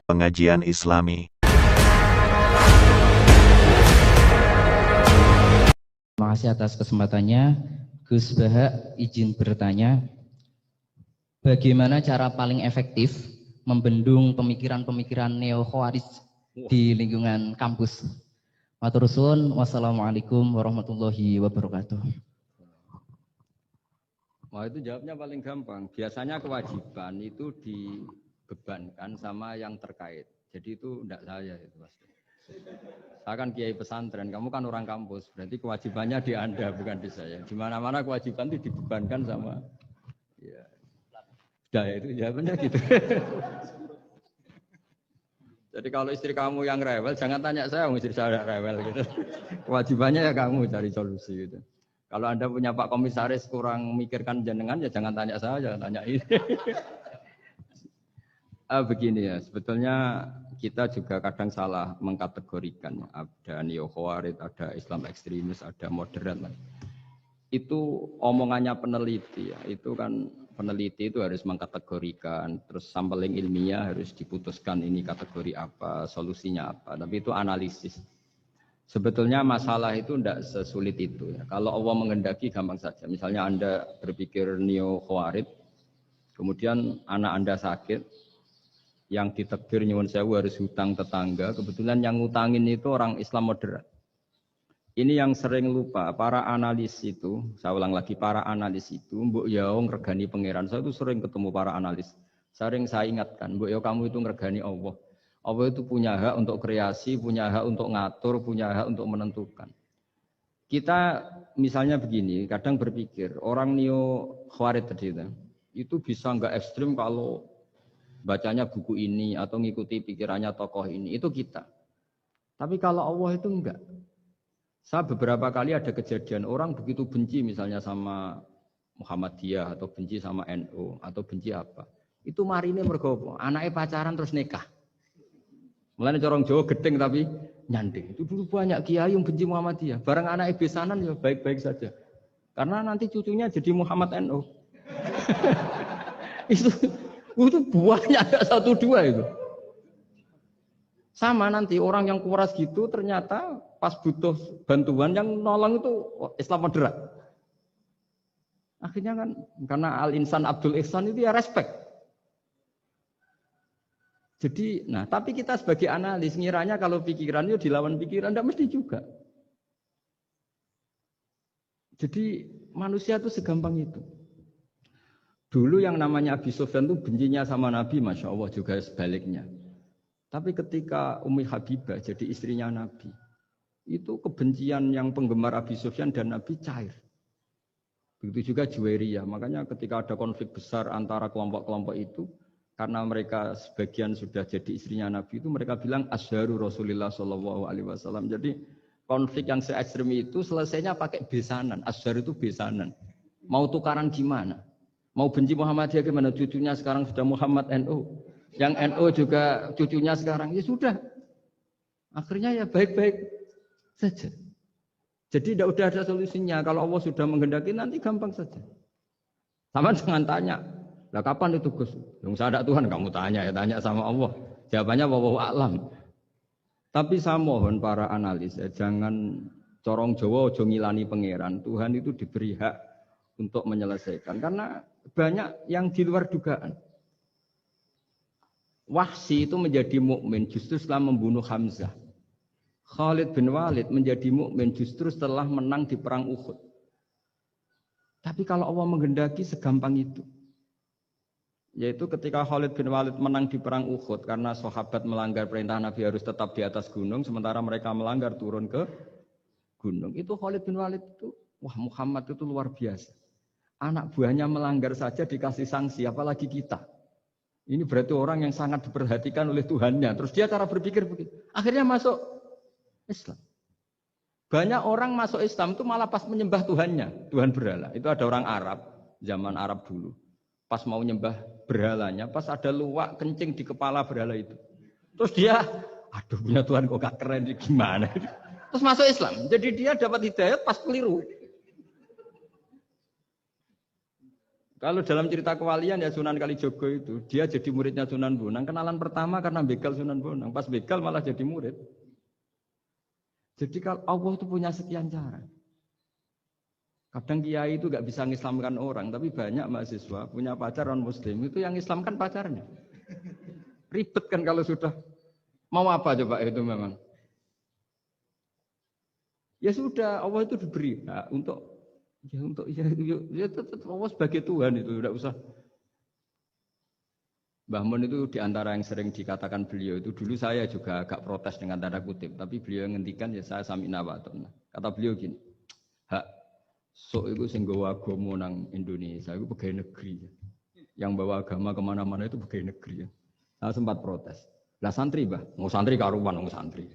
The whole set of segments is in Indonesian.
Pengajian Islami. Terima kasih atas kesempatannya. Gus Baha izin bertanya, bagaimana cara paling efektif membendung pemikiran-pemikiran neo-khawarij di lingkungan kampus? Matur suwun, wassalamualaikum warahmatullahi wabarakatuh. Wah, itu jawabnya paling gampang. Biasanya kewajiban itu dibebankan sama yang terkait. Jadi itu enggak saya itu pasti. Saya kan kiai pesantren, kamu kan orang kampus, berarti kewajibannya di Anda bukan di saya. Di mana-mana kewajiban itu dibebankan sama ya. Sudah itu jawabannya gitu. Jadi kalau istri kamu yang rewel, jangan tanya saya, istri saya rewel gitu. Kewajibannya ya kamu cari solusi gitu. Kalau Anda punya Pak Komisaris kurang mikirkan jenengan, ya jangan tanya saya, jangan tanya ini. Begini ya, sebetulnya kita juga kadang salah mengkategorikan. Ada neo-khawarij, ada Islam ekstremis, ada moderat. Itu omongannya peneliti ya. Itu kan peneliti itu harus mengkategorikan, terus sampling ilmiah harus diputuskan ini kategori apa, solusinya apa. Tapi itu analisis. Sebetulnya masalah itu tidak sesulit itu ya. Kalau Allah menghendaki gampang saja. Misalnya Anda berpikir neo-khawarij, kemudian anak Anda sakit, yang ditakdir nyuwun sewu harus hutang tetangga, kebetulan yang ngutangin itu orang Islam moderat. Ini yang sering lupa, para analis itu, saya ulang lagi, para analis itu, mbok yo ngregani pangeran. Saya itu sering ketemu para analis. Sering saya ingatkan, mbok yo kamu itu ngregani Allah. Allah itu punya hak untuk kreasi, punya hak untuk ngatur, punya hak untuk menentukan. Kita misalnya begini, kadang berpikir, orang neo khawarij tadi itu bisa enggak ekstrim kalau bacanya buku ini atau ngikuti pikirannya tokoh ini, itu kita. Tapi kalau Allah itu enggak. Saya beberapa kali ada kejadian orang begitu benci misalnya sama Muhammadiyah atau benci sama NU atau benci apa. Itu marine mergo anaknya pacaran terus nikah. Mulane corong Jawa gedeng tapi nyanding. Itu dulu banyak kiai yang benci Muhammadiyah. Barang anaknya besanan ya baik-baik saja. Karena nanti cucunya jadi Muhammad NU. Itu buahnya ada 1-2 itu. Sama nanti orang yang kuras gitu ternyata pas butuh bantuan yang nolong itu Islam moderat. Akhirnya kan karena Al-Insan Abdul Ihsan itu ya respect. Jadi, nah tapi kita sebagai analis ngiranya kalau pikiran itu dilawan pikiran, tidak mesti juga. Jadi manusia itu segampang itu. Dulu yang namanya Abi Sufyan itu bencinya sama Nabi, Masya Allah juga sebaliknya. Tapi ketika Ummi Habibah jadi istrinya Nabi, itu kebencian yang penggemar Abi Sufyan dan Nabi cair. Begitu juga Juwairiyah. Makanya ketika ada konflik besar antara kelompok-kelompok itu, karena mereka sebagian sudah jadi istrinya Nabi itu, mereka bilang Asharu Rasulullah SAW. Jadi konflik yang se-ekstrem itu selesainya pakai besanan. Ashar itu besanan. Mau tukaran gimana? Mau benci Muhammadiyah gimana? Cucunya sekarang sudah Muhammad NU. Yang NU juga cucunya sekarang. Ya sudah. Akhirnya ya baik-baik saja. Jadi tidak udah ada solusinya. Kalau Allah sudah menghendaki nanti gampang saja. Sama jangan tanya. Lah kapan itu Gus? Yang saya ada Tuhan kamu tanya ya tanya sama Allah. Jawabannya wallahu a'lam. Tapi saya mohon para analis ya, jangan corong Jawa ojo ngilani pangeran. Tuhan itu diberi hak untuk menyelesaikan. Karena banyak yang di luar dugaan. Wahsy itu menjadi mukmin justru setelah membunuh Hamzah. Khalid bin Walid menjadi mukmin justru setelah menang di perang Uhud. Tapi kalau Allah menghendaki segampang itu. Yaitu ketika Khalid bin Walid menang di perang Uhud karena sahabat melanggar perintah Nabi harus tetap di atas gunung sementara mereka melanggar turun ke gunung. Itu Khalid bin Walid itu, wah Muhammad itu luar biasa. Anak buahnya melanggar saja dikasih sanksi, apalagi kita. Ini berarti orang yang sangat diperhatikan oleh Tuhannya. Terus dia cara berpikir begitu. Akhirnya masuk Islam. Banyak orang masuk Islam itu malah pas menyembah Tuhannya, Tuhan berhala. Itu ada orang Arab, zaman Arab dulu. Pas mau nyembah berhalanya, pas ada luwak kencing di kepala berhala itu. Terus dia, aduh punya Tuhan kok gak keren, gimana? Terus masuk Islam. Jadi dia dapat hidayat pas keliru. Kalau dalam cerita kewalian ya Sunan Kalijogo itu, dia jadi muridnya Sunan Bonang. Kenalan pertama karena begal Sunan Bonang. Pas begal malah jadi murid. Jadi kalau Allah itu punya sekian cara. Kadang kiai itu gak bisa mengislamkan orang, tapi banyak mahasiswa punya pacar non muslim itu yang islamkan pacarnya. Ribet kan kalau sudah mau apa coba itu memang. Ya sudah, Allah itu diberi hak ya tetap Allah sebagai Tuhan itu tidak usah. Mbah Mun itu diantara yang sering dikatakan beliau itu dulu saya juga agak protes dengan tanda kutip, tapi beliau ngendikan ya saya sami'na wa ata'na. Kata beliau gini, hak sok itu sing gawa agama nang Indonesia itu pegawai negeri. Yang bawa agama kemana-mana itu pegawai negeri. Saya sempat protes. Lah santri bah, mau santri karuan mau santri.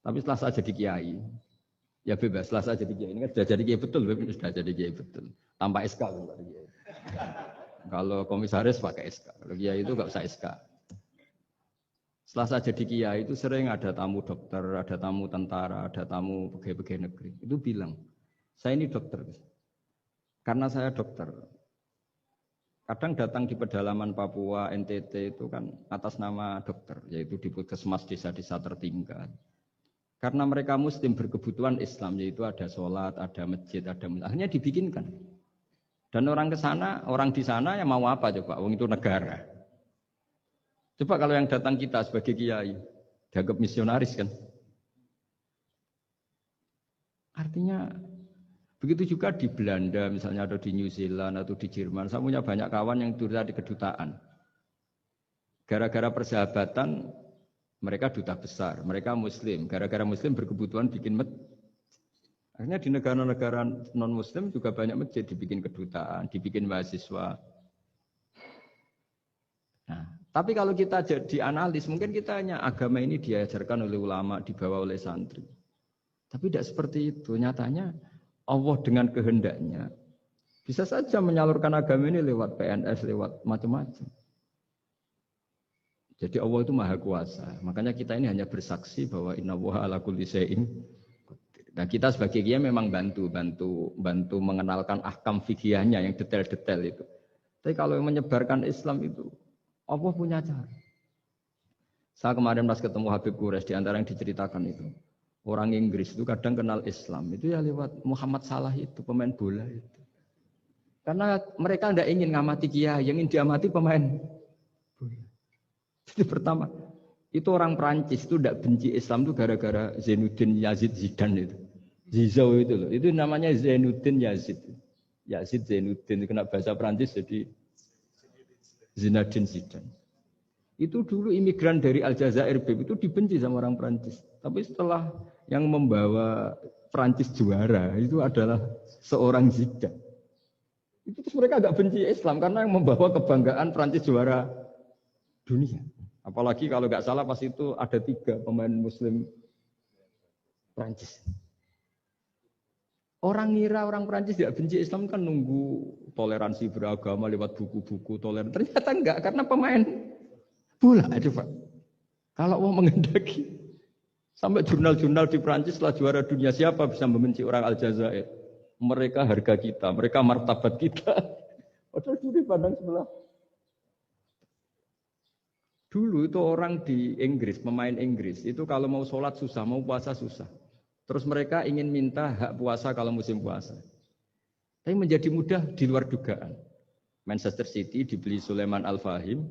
Tapi setelah saya jadi kiai, ya bebas. Setelah saya jadi kiai ini kan sudah jadi kiai betul, sudah jadi kiai betul. Tanpa SK kan Pak Kiai. Kalau komisaris pakai SK, kalau kiai itu nggak usah SK. Setelah saya jadi kiai itu sering ada tamu dokter, ada tamu tentara, ada tamu pegawai-pegawai negeri. Itu bilang, saya ini dokter. Karena saya dokter. Kadang datang di pedalaman Papua, NTT itu kan atas nama dokter, yaitu di puskesmas desa-desa tertinggal. Karena mereka muslim berkebutuhan Islam, yaitu ada sholat, ada masjid, akhirnya dibikinkan. Dan orang ke sana, orang di sana yang mau apa coba? Wong itu negara. Coba kalau yang datang kita sebagai kiai, dianggap misionaris kan? Artinya begitu juga di Belanda misalnya atau di New Zealand atau di Jerman. Saya punya banyak kawan yang duta di kedutaan. Gara-gara persahabatan mereka duta besar, mereka muslim. Gara-gara muslim berkebutuhan bikin masjid. Akhirnya di negara-negara non-muslim juga banyak masjid dibikin kedutaan, dibikin mahasiswa. Nah, tapi kalau kita jadi analis, mungkin kita hanya agama ini diajarkan oleh ulama, dibawa oleh santri. Tapi tidak seperti itu. Nyatanya Allah dengan kehendaknya bisa saja menyalurkan agama ini lewat PNS, lewat macam-macam. Jadi Allah itu maha kuasa. Makanya kita ini hanya bersaksi bahwa innallaha ala kulli syai'in. Nah kita sebagai kiai memang bantu mengenalkan ahkam fikihnya yang detail-detail itu. Tapi kalau yang menyebarkan Islam itu Allah punya cara. Saya kemarin pas ketemu Habib Quraisy di antara yang diceritakan itu. Orang Inggris itu kadang kenal Islam itu ya lewat Muhammad Salah itu pemain bola itu. Karena mereka tidak ingin ngamati kiai, yang ingin diamati pemain bola. Jadi pertama itu orang Prancis itu tidak benci Islam itu gara-gara Zainuddin Yazid Zidane itu. Zizou itu loh. Itu namanya Zainuddin Yazid. Yazid Zainuddin kena bahasa Prancis jadi Zinedine Zidane. Itu dulu imigran dari Aljazair itu dibenci sama orang Prancis. Tapi setelah yang membawa Prancis juara itu adalah seorang Zidane. Itu terus mereka agak benci Islam karena yang membawa kebanggaan Prancis juara dunia. Apalagi kalau nggak salah pas itu ada 3 pemain Muslim Prancis. Orang ngira orang Prancis tidak benci Islam kan nunggu toleransi beragama lewat buku-buku toleran. Ternyata enggak karena pemain bola itu Pak. Kalau mau mengendaki sampai jurnal-jurnal di Prancis setelah juara dunia siapa bisa membenci orang Aljazair? Mereka harga kita, mereka martabat kita. Padahal dulu pandang sebelah. Dulu itu orang di Inggris, pemain Inggris itu kalau mau sholat susah, mau puasa susah. Terus mereka ingin minta hak puasa kalau musim puasa. Tapi menjadi mudah di luar dugaan. Manchester City dibeli Sulaiman Al-Fahim.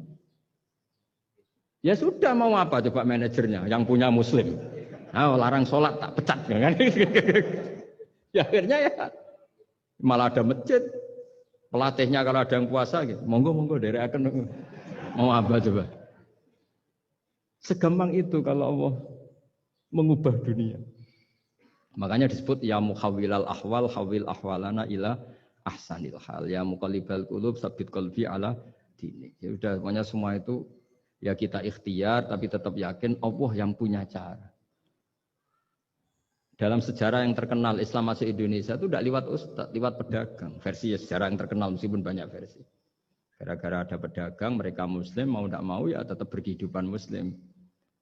Ya sudah mau apa coba manajernya yang punya muslim. Nah, larang sholat tak pecat. Ya akhirnya ya malah ada masjid. Pelatihnya kalau ada yang puasa gitu. Monggo dari akan mau apa coba. Segampang itu kalau Allah mengubah dunia. Makanya disebut ya mukhawwilal ahwal hawil ahwalana ila ahsanil hal. Ya muqallibal qulub sabit qalbi ala dinik. Ya udah pokoknya semua itu ya kita ikhtiar tapi tetap yakin Allah yang punya cara. Dalam sejarah yang terkenal Islam masuk Indonesia itu tidak lewat ustaz, lewat pedagang. Versi ya sejarah yang terkenal meskipun banyak versi. Gara-gara ada pedagang mereka muslim mau tidak mau ya tetap berkehidupan muslim.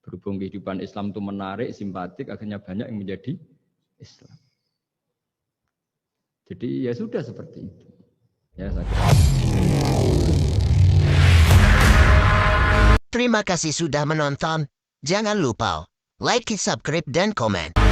Berhubung kehidupan Islam itu menarik, simpatik akhirnya banyak yang menjadi Islam. Jadi ya sudah seperti itu. Ya, saya kira. Terima kasih sudah menonton. Jangan lupa like, subscribe, dan komen.